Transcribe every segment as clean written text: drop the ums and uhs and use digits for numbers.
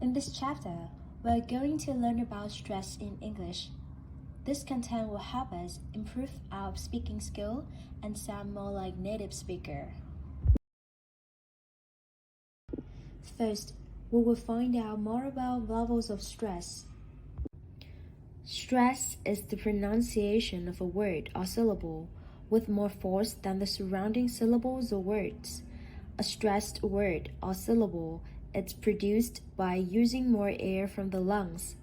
In this chapter, we're going to learn about stress in English. This content will help us improve our speaking skill and sound more like native speaker. First, we will find out more about levels of stress. Stress is the pronunciation of a word or syllable with more force than the surrounding syllables or words. A stressed word or syllable is produced by using more air from the lungs.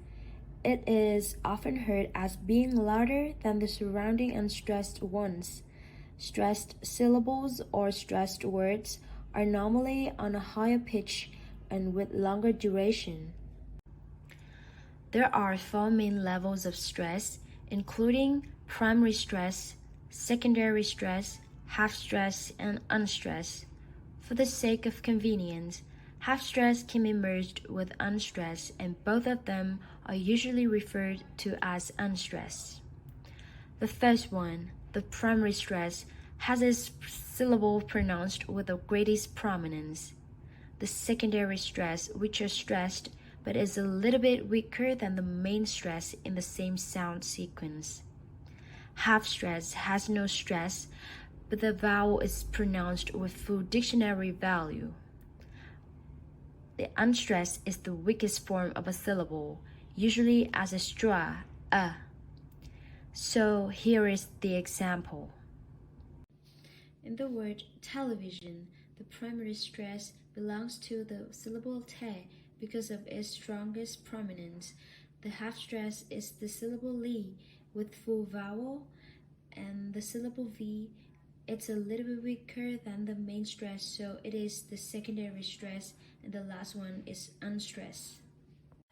It is often heard as being louder than the surrounding unstressed ones. Stressed syllables or stressed words are normally on a higher pitch and with longer duration. There are 4 main levels of stress, including primary stress, secondary stress, half stress, and unstress. For the sake of convenience, half stress can be merged with unstress, and both of them are usually referred to as unstress. The first one, the primary stress, has its syllable pronounced with the greatest prominence. The secondary stress, which are stressed but is a little bit weaker than the main stress in the same sound sequence. Half stress has no stress, but the vowel is pronounced with full dictionary value. The unstressed is the weakest form of a syllable, usually as a stra, a. So here is the example. In the word television, the primary stress belongs to the syllable te because of its strongest prominence. The half stress is the syllable li with full vowel, and the syllable v, it's a little bit weaker than the main stress, so it is the secondary stress, and the last one is unstressed.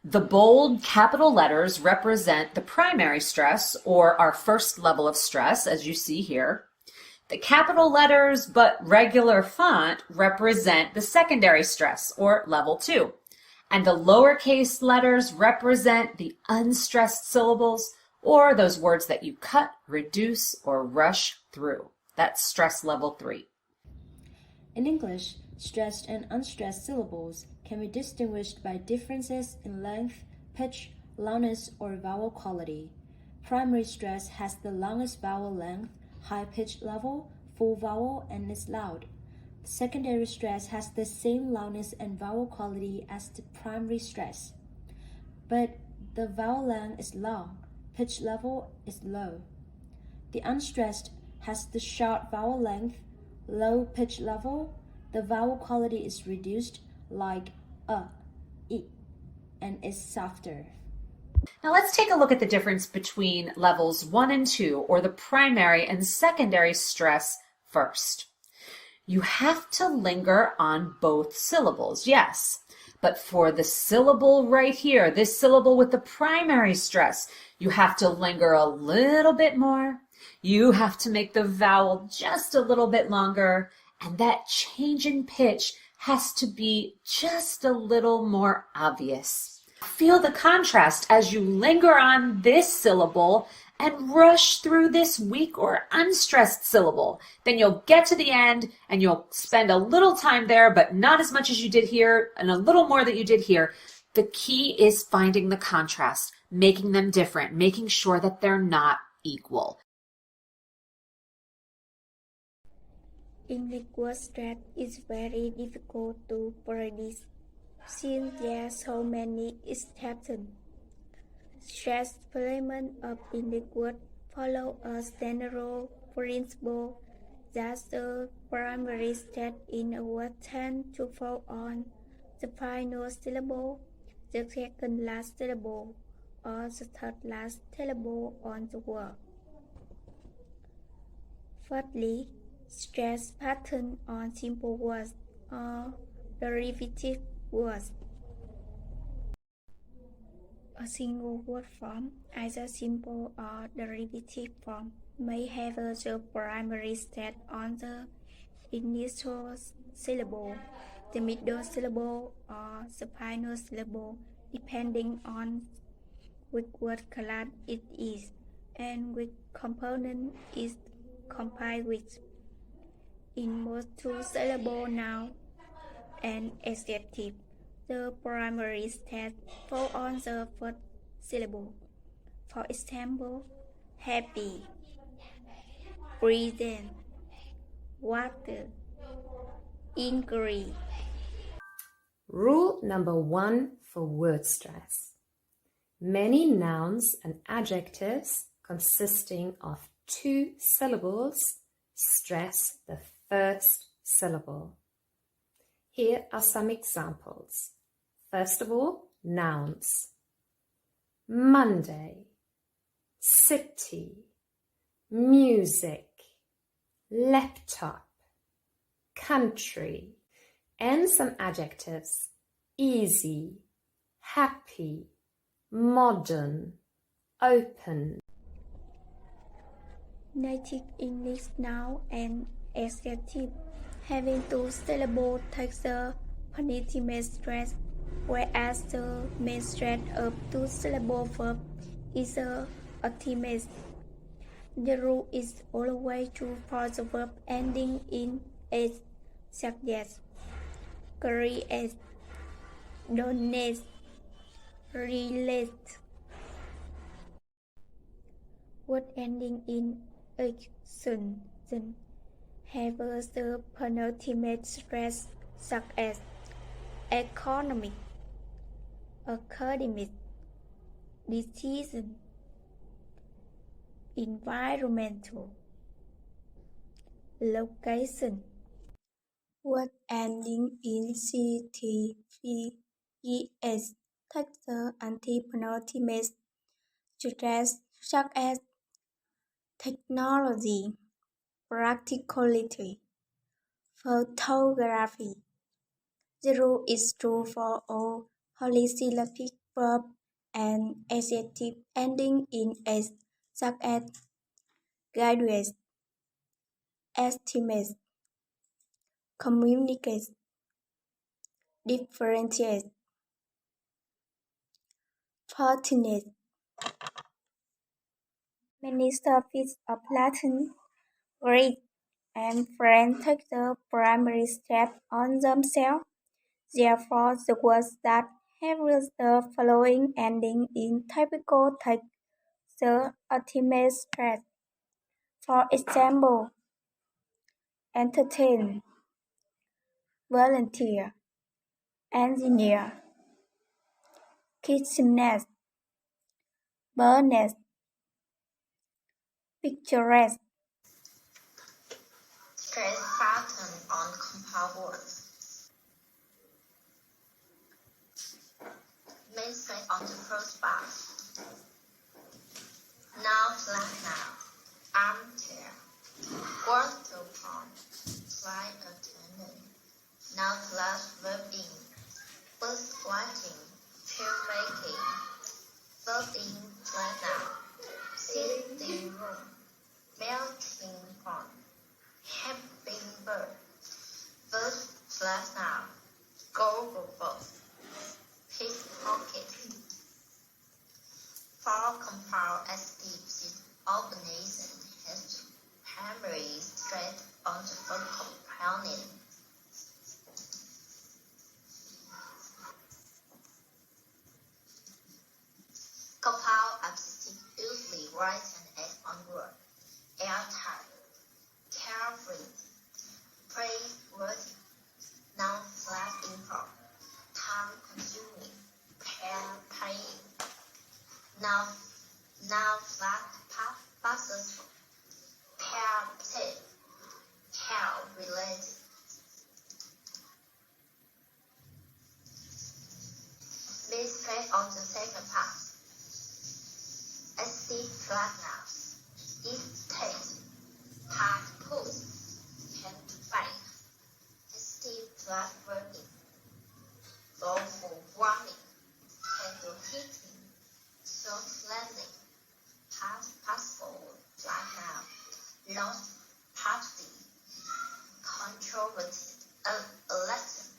The bold capital letters represent the primary stress, or our first level of stress, as you see here. The capital letters but regular font represent the secondary stress, or level 2. And the lowercase letters represent the unstressed syllables, or those words that you cut, reduce, or rush through. That's stress level 3. In English, stressed and unstressed syllables can be distinguished by differences in length, pitch, loudness, or vowel quality. Primary stress has the longest vowel length, high pitch level, full vowel, and is loud. Secondary stress has the same loudness and vowel quality as the primary stress, but the vowel length is long, pitch level is low. The unstressed has the short vowel length, low pitch level, the vowel quality is reduced like I, and is softer. Now let's take a look at the difference between levels 1 and 2, or the primary and secondary stress first. You have to linger on both syllables, yes. But for the syllable right here, this syllable with the primary stress, you have to linger a little bit more. You have to make the vowel just a little bit longer, and that change in pitch has to be just a little more obvious. Feel the contrast as you linger on this syllable and rush through this weak or unstressed syllable. Then you'll get to the end and you'll spend a little time there, but not as much as you did here and a little more that you did here. The key is finding the contrast, making them different, making sure that they're not equal. Individual stress is very difficult to predict since there are so many exceptions. Stress development of individuals follow a general principle that the primary stress in a word tends to fall on the final syllable, the second last syllable, or the third last syllable on the word. Firstly, stress pattern on simple words or derivative words. A single word form, either simple or derivative form, may have the primary stress on the initial syllable, the middle syllable, or the final syllable, depending on which word class it is and which component is combined with. In most two-syllable noun and adjective, the primary stress fall on the first syllable. For example, happy, present, water, angry. Rule number 1 for word stress. Many nouns and adjectives consisting of 2 syllables stress the first syllable. Here are some examples. First of all, nouns. Monday, city, music, laptop, country, and some adjectives. Easy, happy, modern, open. Native English noun and adjective having 2 syllables takes the penultimate stress, whereas the main stress of 2 syllable verb is the ultimate. The rule is always true for the verb ending in s, such as create, donate, relate. Word ending in action have the penultimate stress, such as economic, academic, decision, environmental, location. Word ending in ct, v, es take the anti-penultimate stress, such as technology, practicality, photography. The rule is true for all polysyllabic verbs and adjectives ending in s, such as graduate, estimate, communicate, differentiate, fortunate. Many surfaces of Latin, Greek, and French take the primary step on themselves. Therefore, the words that have the following ending in typical take the ultimate stress. For example, entertain, volunteer, engineer, kitchenette, burnett, picturesque. Stress pattern on compound words. Main stress on the first part. Now, flat now. Armchair. Work to pond. Flight attendant. Now, class verb in. First writing. Chair making. Verb in flat now. Sitting room. Melting pond. Helping bird. First flat now. Go boat. Pickpocket. For compound adjectives, organism has primary stress on the first component. Compound adjectives usually written as one word. Airtight, carefree, praiseworthy, non-flat import, time-consuming, paying. Now flat passes pair related. Please stress on the second part. Active flat nouns. If take, part pose, can to find. Active flat verbing. Go for warming, can do hitting. Soft landing, pass forward, flat now, lost, partly, controverted, elected,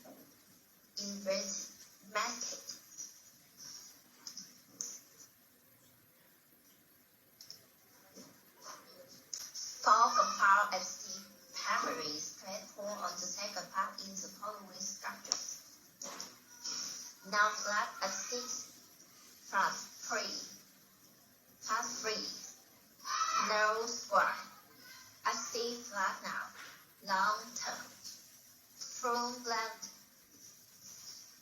inverted, market. For compound adjective, primary stress fall on the second part in the following structures. flat at 6 plus 3 plus 3. No square. I see flat now. Long term. From left.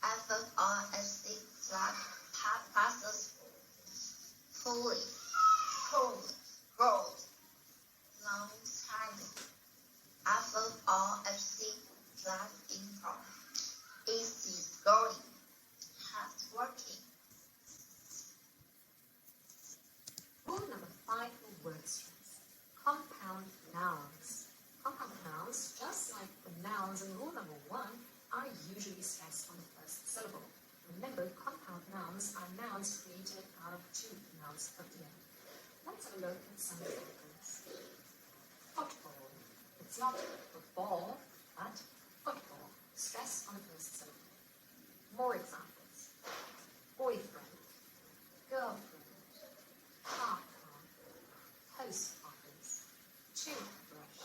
F of R at 6 flat passes fully. Full. Growth. Long time. F of R at 6 flat improv. Is going. Hard working. Rule number 5 for word stress. Compound nouns. Compound nouns, just like the nouns in rule number 1, are usually stressed on the first syllable. Remember, compound nouns are nouns created out of 2 nouns at the end. Let's have a look at some examples. Football. It's not football, but football. Stress on the first syllable. More examples. Boyfriend, girlfriend, car, post office, toothbrush,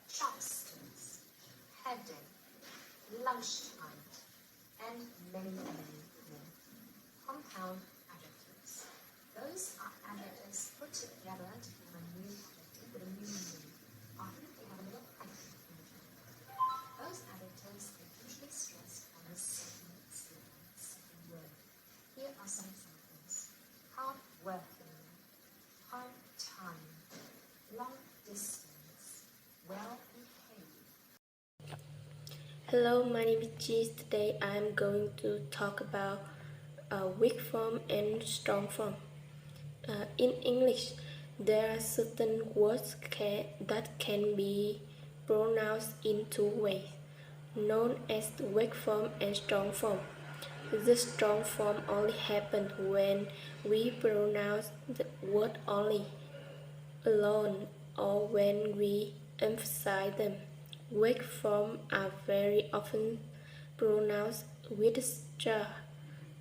chopsticks, headache, lunchtime, and many more. Compound adjectives. Those are adjectives put together to form a new adjective with a new meaning. Often they have a little hyphen in between. Those adjectives are usually stressed on the second syllable, second word. Here are some examples. Hard-working, part-time, long distance, well-behaved. Hello, my name is Cheese. Today I am going to talk about weak form and strong form. In English, there are certain words that can be pronounced in 2 ways, known as the weak form and strong form. The strong form only happens when we pronounce the word only, alone, or when we emphasize them. Weak forms are very often pronounced with a jar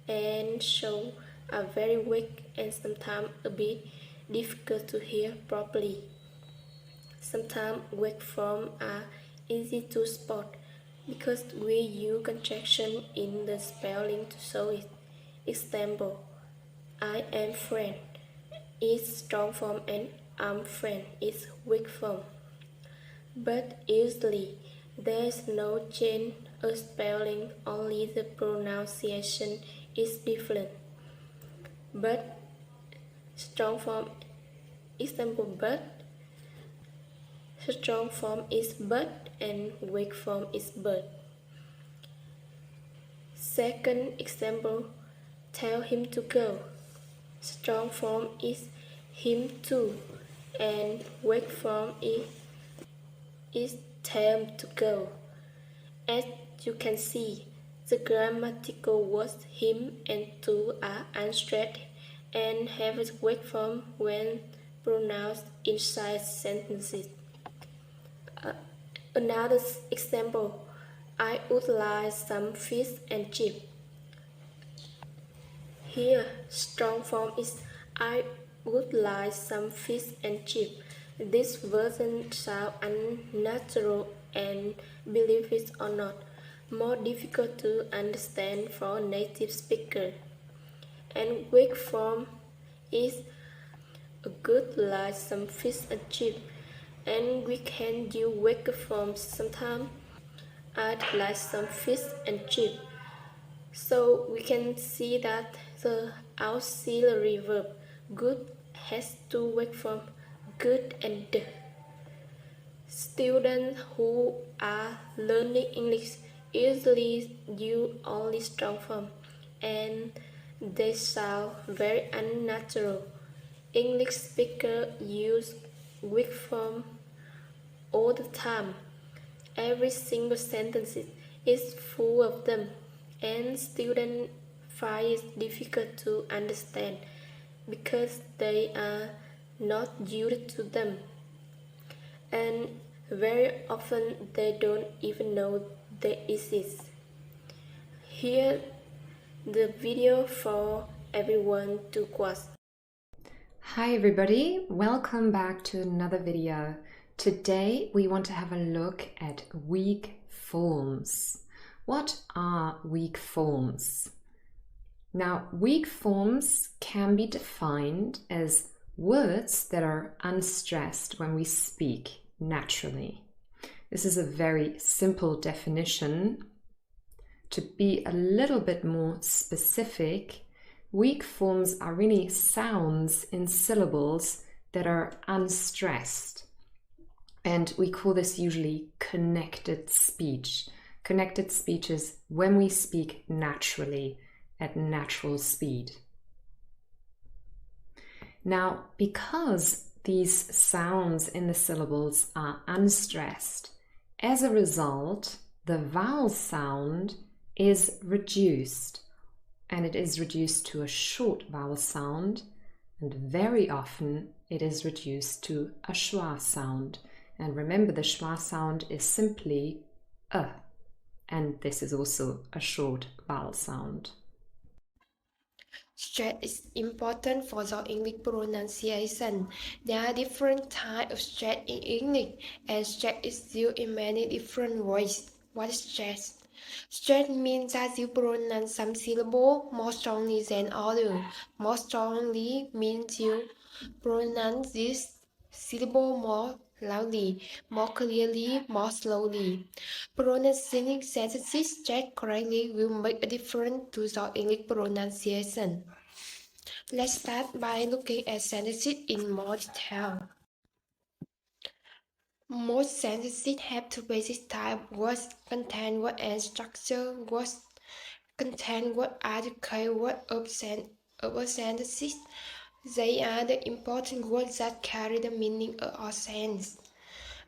and so are very weak and sometimes a bit difficult to hear properly. Sometimes weak forms are easy to spot because we use contraction in the spelling to show it. Example, I am friend is strong form and I'm friend is weak form. But usually there is no change of spelling, only the pronunciation is different. But strong form, example, but strong form is but and weak form is but. Second example, tell him to go. Strong form is him to and weak form is tell him to go. As you can see, the grammatical words him and to are unstressed and have a weak form when pronounced inside sentences. Another example, I would like some fish and chips. Here, strong form is I would like some fish and chips. This version sounds unnatural and, believe it or not, more difficult to understand for a native speaker. And weak form is a good like some fish and chips. And we can use weak forms sometimes. I'd like some fish and chips. So we can see that the auxiliary verb good has 2 weak forms, good and the. Students who are learning English usually use only strong form and they sound very unnatural. English speakers use weak form all the time. Every single sentence is full of them, and students find it difficult to understand because they are not used to them. And very often they don't even know they exist. Here the video for everyone to watch. Hi everybody, welcome back to another video. Today we want to have a look at weak forms. What are weak forms? Now, weak forms can be defined as words that are unstressed when we speak naturally. This is a very simple definition. To be a little bit more specific, weak forms are really sounds in syllables that are unstressed. And we call this usually connected speech. Connected speech is when we speak naturally, at natural speed. Now, because these sounds in the syllables are unstressed, as a result, the vowel sound is reduced, and it is reduced to a short vowel sound, and very often it is reduced to a schwa sound. And remember, the schwa sound is simply a, and this is also a short vowel sound. Stress is important for the English pronunciation. There are different types of stress in English, and stress is used in many different ways. What is stress? Stress means that you pronounce some syllable more strongly than others. More strongly means you pronounce this syllable more loudly, more clearly, more slowly. Pronouncing sentences stress correctly will make a difference to the English pronunciation. Let's start by looking at sentences in more detail. Most sentences have two basic types: words, content word, and structure. Words contain word, article, word of sentences. They are the important words that carry the meaning or sense.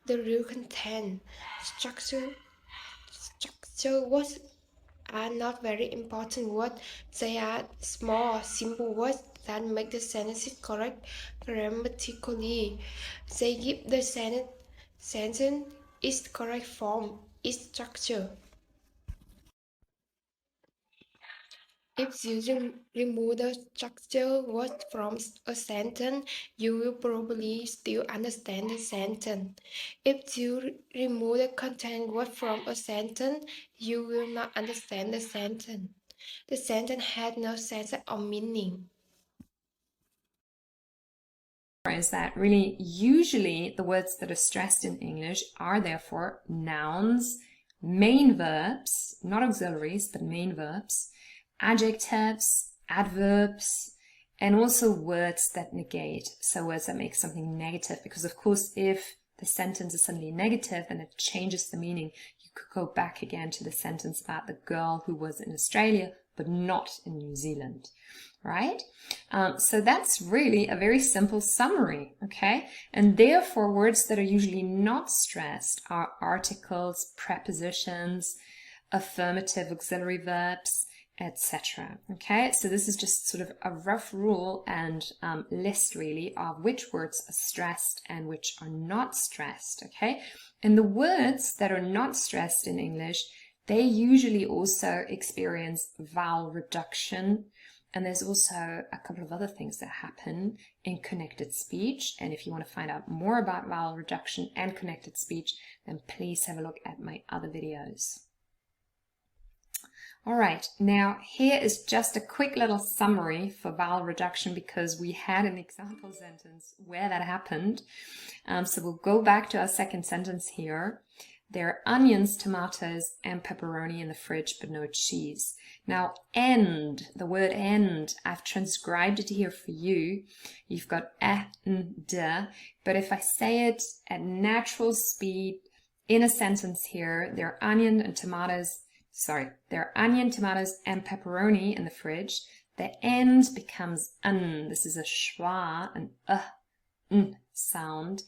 The real content. Structure words are not very important words. They are small, simple words that make the sentences correct grammatically. They give the sentence its correct form, its structure. If you remove the structure word from a sentence, you will probably still understand the sentence. If you remove the content word from a sentence, you will not understand the sentence. The sentence has no sense or meaning. Is that really usually the words that are stressed in English are therefore nouns, main verbs, not auxiliaries, but main verbs, adjectives, adverbs, and also words that negate, so words that make something negative, because of course if the sentence is suddenly negative and it changes the meaning, you could go back again to the sentence about the girl who was in Australia but not in New Zealand, right? So that's really a very simple summary, okay? And therefore words that are usually not stressed are articles, prepositions, affirmative auxiliary verbs, etc. Okay, so this is just sort of a rough rule and list really of which words are stressed and which are not stressed. Okay, and the words that are not stressed in English, they usually also experience vowel reduction, and there's also a couple of other things that happen in connected speech. And if you want to find out more about vowel reduction and connected speech, then please have a look at my other videos. All right, now here is just a quick little summary for vowel reduction because we had an example sentence where that happened. So we'll go back to our second sentence here. There are onions, tomatoes, and pepperoni in the fridge, but no cheese. Now, end, the word end, I've transcribed it here for you. You've got and, but if I say it at natural speed in a sentence here, there are onion and tomatoes. There are onion, tomatoes, and pepperoni in the fridge. The end becomes un. This is a schwa, an sound,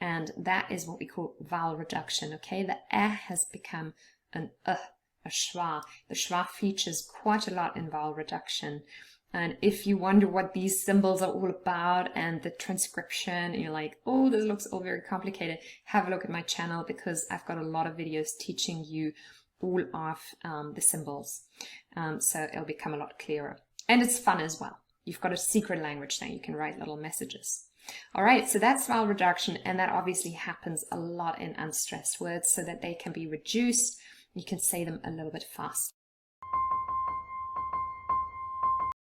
and that is what we call vowel reduction. Okay, the has become an a schwa. The schwa features quite a lot in vowel reduction. And if you wonder what these symbols are all about and the transcription, and you're like, oh, this looks all very complicated, have a look at my channel because I've got a lot of videos teaching you all of the symbols. So it'll become a lot clearer. And it's fun as well. You've got a secret language now. You can write little messages. All right, so that's vowel reduction, and that obviously happens a lot in unstressed words so that they can be reduced. You can say them a little bit faster.